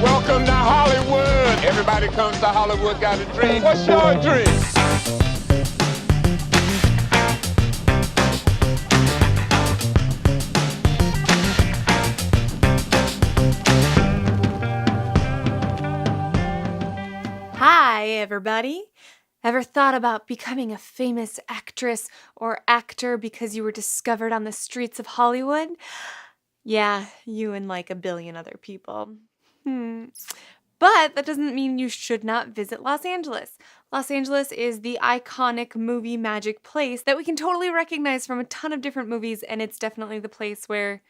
Welcome to Hollywood. Everybody comes to Hollywood, got a dream. What's your dream? Hi, everybody. Ever thought about becoming a famous actress or actor because you were discovered on the streets of Hollywood? Yeah, you and like a billion other people. But that doesn't mean you should not visit Los Angeles. Los Angeles is the iconic movie magic place that we can totally recognize from a ton of different movies, and it's definitely the place where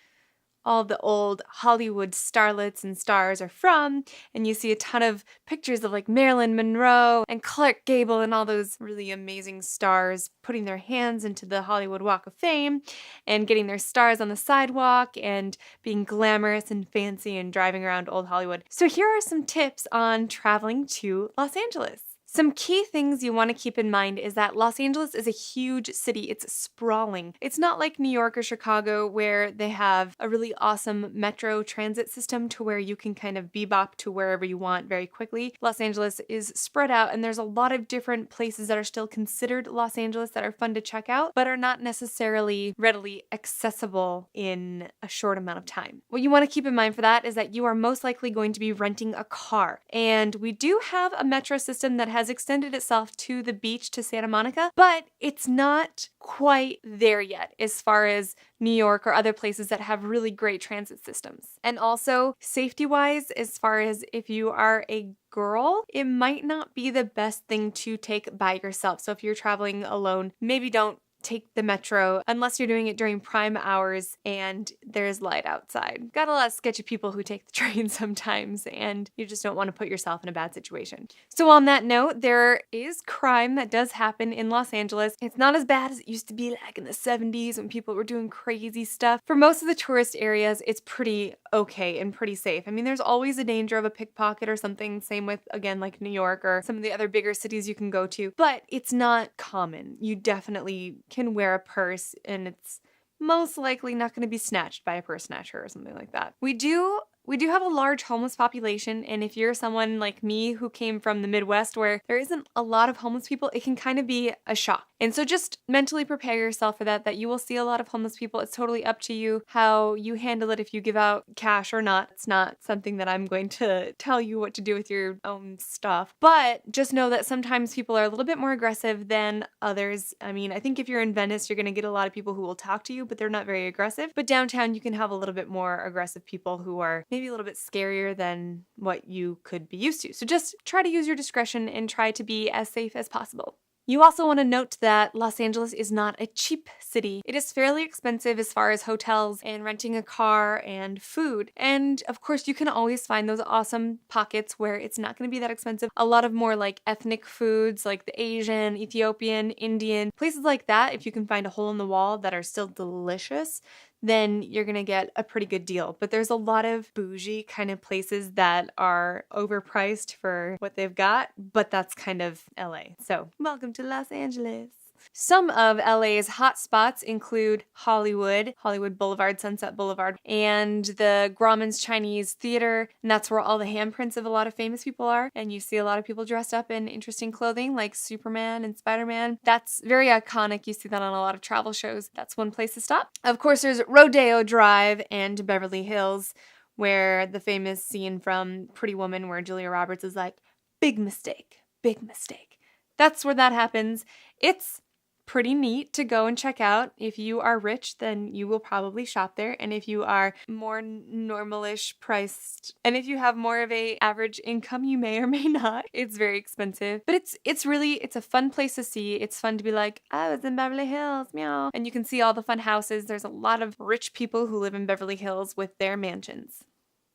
all the old Hollywood starlets and stars are from, and you see a ton of pictures of like Marilyn Monroe and Clark Gable and all those really amazing stars putting their hands into the Hollywood Walk of Fame and getting their stars on the sidewalk and being glamorous and fancy and driving around old Hollywood. So here are some tips on traveling to Los Angeles. Some key things you want to keep in mind is that Los Angeles is a huge city. It's sprawling. It's not like New York or Chicago where they have a really awesome metro transit system to where you can kind of bebop to wherever you want very quickly. Los Angeles is spread out, and there's a lot of different places that are still considered Los Angeles that are fun to check out, but are not necessarily readily accessible in a short amount of time. What you want to keep in mind for that is that you are most likely going to be renting a car, and we do have a metro system that has extended itself to the beach to Santa Monica, but it's not quite there yet as far as New York or other places that have really great transit systems. And also, safety-wise, as far as if you are a girl, it might not be the best thing to take by yourself. So if you're traveling alone, maybe don't take the metro unless you're doing it during prime hours and there's light outside. Got a lot of sketchy people who take the train sometimes, and you just don't want to put yourself in a bad situation. So on that note, there is crime that does happen in Los Angeles. It's not as bad as it used to be like in the 70s when people were doing crazy stuff. For most of the tourist areas, it's pretty okay and pretty safe. I mean, there's always a danger of a pickpocket or something. Same with, again, like New York or some of the other bigger cities you can go to, but it's not common. You definitely can wear a purse, and it's most likely not going to be snatched by a purse snatcher or something like that. We do have a large homeless population, and if you're someone like me who came from the Midwest where there isn't a lot of homeless people, it can kind of be a shock. And so just mentally prepare yourself for that you will see a lot of homeless people. It's totally up to you how you handle it, if you give out cash or not. It's not something that I'm going to tell you what to do with your own stuff. But just know that sometimes people are a little bit more aggressive than others. I mean, I think if you're in Venice, you're going to get a lot of people who will talk to you, but they're not very aggressive. But downtown, you can have a little bit more aggressive people who are maybe a little bit scarier than what you could be used to. So just try to use your discretion and try to be as safe as possible. You also want to note that Los Angeles is not a cheap city. It is fairly expensive as far as hotels and renting a car and food. And of course, you can always find those awesome pockets where it's not going to be that expensive. A lot of more like ethnic foods like the Asian, Ethiopian, Indian, places like that, if you can find a hole in the wall that are still delicious, then you're gonna get a pretty good deal. But there's a lot of bougie kind of places that are overpriced for what they've got, but that's kind of LA. So welcome to Los Angeles. Some of LA's hot spots include Hollywood Boulevard, Sunset Boulevard, and the Grauman's Chinese Theater, and that's where all the handprints of a lot of famous people are, and you see a lot of people dressed up in interesting clothing like Superman and Spider-Man. That's very iconic. You see that on a lot of travel shows. That's one place to stop. Of course, there's Rodeo Drive and Beverly Hills, where the famous scene from Pretty Woman where Julia Roberts is like, big mistake, big mistake. That's where that happens. It's pretty neat to go and check out. If you are rich, then you will probably shop there. And if you are more normalish priced, and if you have more of a average income, you may or may not. It's very expensive, but it's a fun place to see. It's fun to be like, I was in Beverly Hills, meow. And you can see all the fun houses. There's a lot of rich people who live in Beverly Hills with their mansions.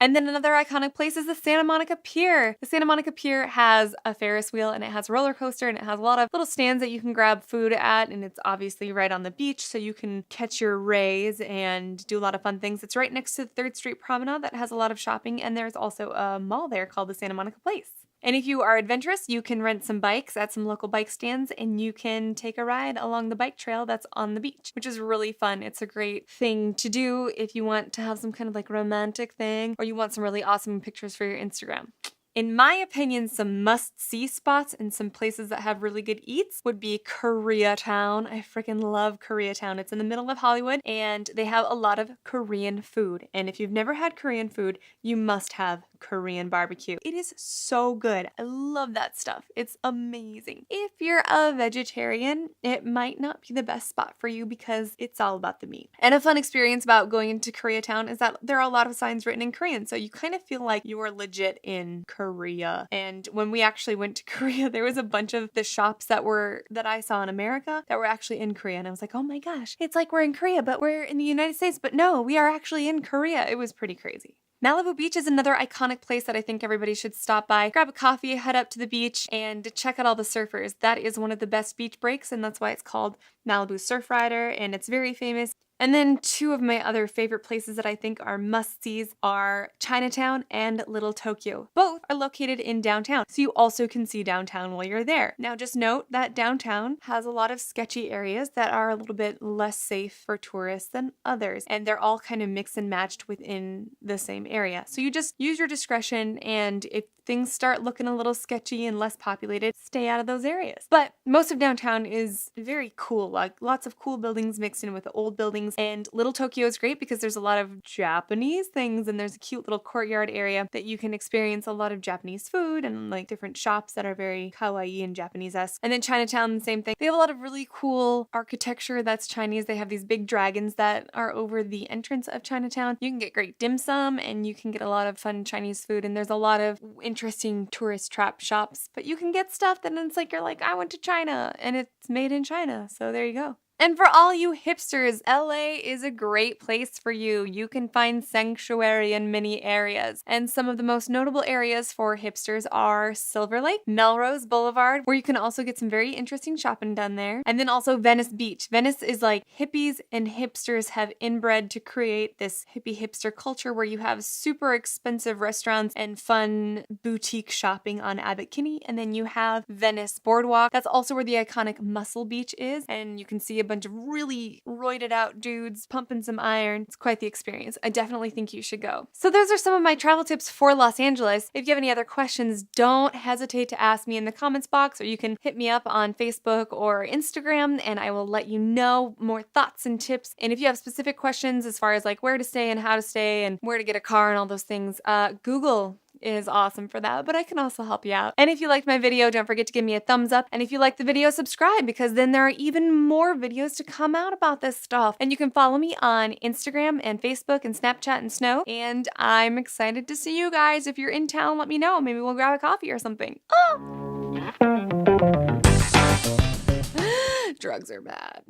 And then another iconic place is the Santa Monica Pier. The Santa Monica Pier has a Ferris wheel, and it has a roller coaster, and it has a lot of little stands that you can grab food at, and it's obviously right on the beach, so you can catch your rays and do a lot of fun things. It's right next to the 3rd Street Promenade that has a lot of shopping, and there's also a mall there called the Santa Monica Place. And if you are adventurous, you can rent some bikes at some local bike stands and you can take a ride along the bike trail that's on the beach, which is really fun. It's a great thing to do if you want to have some kind of like romantic thing or you want some really awesome pictures for your Instagram. In my opinion, some must-see spots and some places that have really good eats would be Koreatown. I freaking love Koreatown. It's in the middle of Hollywood and they have a lot of Korean food. And if you've never had Korean food, you must have Korean barbecue. It is so good. I love that stuff. It's amazing. If you're a vegetarian, it might not be the best spot for you because it's all about the meat. And a fun experience about going into Koreatown is that there are a lot of signs written in Korean, so you kind of feel like you are legit in Korea. And when we actually went to Korea, there was a bunch of the shops that I saw in America that were actually in Korea, and I was like, oh my gosh, it's like we're in Korea, but we're in the United States, but no, we are actually in Korea. It was pretty crazy. Malibu Beach is another iconic place that I think everybody should stop by. Grab a coffee, head up to the beach, and check out all the surfers. That is one of the best beach breaks, and that's why it's called Malibu Surf Rider, and it's very famous. And then two of my other favorite places that I think are must-sees are Chinatown and Little Tokyo. Both are located in downtown, so you also can see downtown while you're there. Now just note that downtown has a lot of sketchy areas that are a little bit less safe for tourists than others, and they're all kind of mixed and matched within the same area. So you just use your discretion, and if things start looking a little sketchy and less populated, stay out of those areas. But most of downtown is very cool, like lots of cool buildings mixed in with the old buildings. And Little Tokyo is great because there's a lot of Japanese things and there's a cute little courtyard area that you can experience a lot of Japanese food and like different shops that are very kawaii and Japanese-esque. And then Chinatown, the same thing. They have a lot of really cool architecture that's Chinese. They have these big dragons that are over the entrance of Chinatown. You can get great dim sum and you can get a lot of fun Chinese food, and there's a lot of interesting tourist trap shops, but you can get stuff that it's like you're like, I went to China and it's made in China, so there you go. And for all you hipsters, LA is a great place for you. You can find sanctuary in many areas. And some of the most notable areas for hipsters are Silver Lake, Melrose Boulevard, where you can also get some very interesting shopping done there. And then also Venice Beach. Venice is like hippies and hipsters have inbred to create this hippie hipster culture where you have super expensive restaurants and fun boutique shopping on Abbot Kinney. And then you have Venice Boardwalk. That's also where the iconic Muscle Beach is. And you can see a bunch of really roided out dudes pumping some iron. It's quite the experience. I definitely think you should go. So those are some of my travel tips for Los Angeles. If you have any other questions, don't hesitate to ask me in the comments box, or you can hit me up on Facebook or Instagram and I will let you know more thoughts and tips. And if you have specific questions as far as like where to stay and how to stay and where to get a car and all those things, Google is awesome for that, but I can also help you out. And if you liked my video, don't forget to give me a thumbs up. And if you like the video, subscribe, because then there are even more videos to come out about this stuff. And you can follow me on Instagram and Facebook and Snapchat and Snow. And I'm excited to see you guys. If you're in town, let me know. Maybe we'll grab a coffee or something. Oh! Drugs are bad.